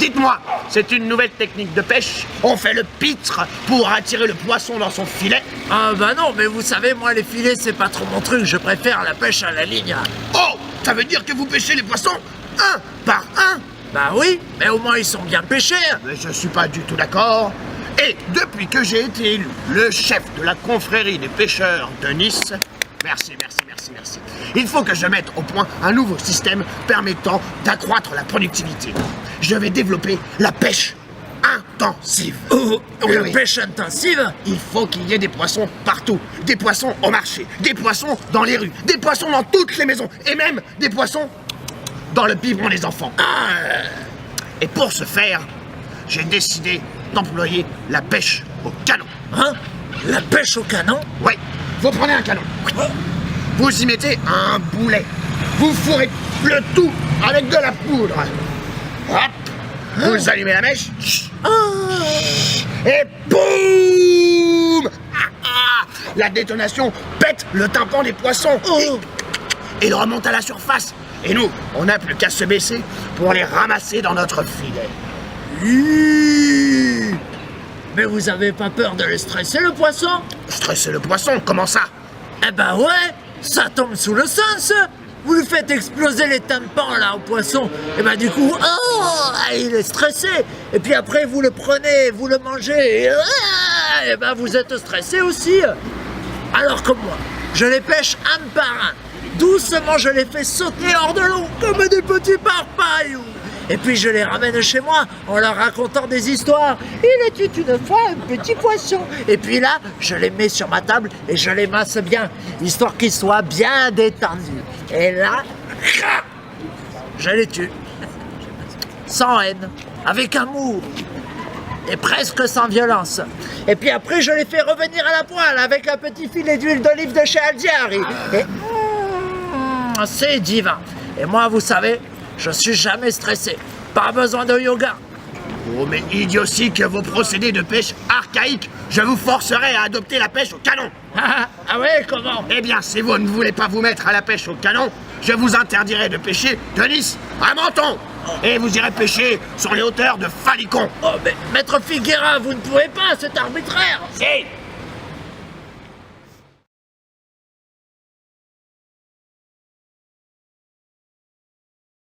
Dites-moi, c'est une nouvelle technique de pêche? On fait le pitre pour attirer le poisson dans son filet? Ah bah non, mais vous savez, moi les filets c'est pas trop mon truc, je préfère la pêche à la ligne. Oh, ça veut dire que vous pêchez les poissons un par un? Bah oui, mais au moins ils sont bien pêchés. Mais je suis pas du tout d'accord. Et depuis que j'ai été élu le chef de la confrérie des pêcheurs de Nice, merci, il faut que je mette au point un nouveau système permettant d'accroître la productivité. Je vais développer la pêche intensive. La pêche intensive? Il faut qu'il y ait des poissons partout. Des poissons au marché, des poissons dans les rues, des poissons dans toutes les maisons, et même des poissons dans le biberon des enfants. Et pour ce faire, j'ai décidé d'employer la pêche au canon. Hein? La pêche au canon? Oui, vous prenez un canon. Vous y mettez un boulet. Vous fourrez le tout avec de la poudre. Hop, vous allumez la mèche. Et boum! La détonation pète le tympan des poissons. Et il remonte à la surface. Et nous, on n'a plus qu'à se baisser pour les ramasser dans notre filet. Mais vous avez pas peur de les stresser, le poisson? Stresser le poisson, comment ça? Eh ben ouais, ça tombe sous le sens. Vous lui faites exploser les tympans là au poisson. Et ben du coup, il est stressé. Et puis après, vous le prenez, vous le mangez. Et ben vous êtes stressé aussi. Alors que moi, je les pêche un par un. Doucement, je les fais sauter hors de l'eau comme des petits parpailles. Et puis je les ramène chez moi en leur racontant des histoires. Il était une fois un petit poisson. Et puis là, je les mets sur ma table et je les masse bien, histoire qu'ils soient bien détendus. Et là, je les tue. Sans haine, avec amour. Et presque sans violence. Et puis après, je les fais revenir à la poêle avec un petit filet d'huile d'olive de chez Aldiari. Et c'est divin. Et moi, vous savez, je suis jamais stressé. Pas besoin de yoga. Oh, mais idiotie que vos procédés de pêche archaïques, je vous forcerai à adopter la pêche au canon. Ah ouais, comment? Eh bien, si vous ne voulez pas vous mettre à la pêche au canon, je vous interdirai de pêcher de Nice à Menton. Et vous irez pêcher sur les hauteurs de Falicon. Oh, mais Maître Figueira, vous ne pouvez pas, c'est arbitraire. Si,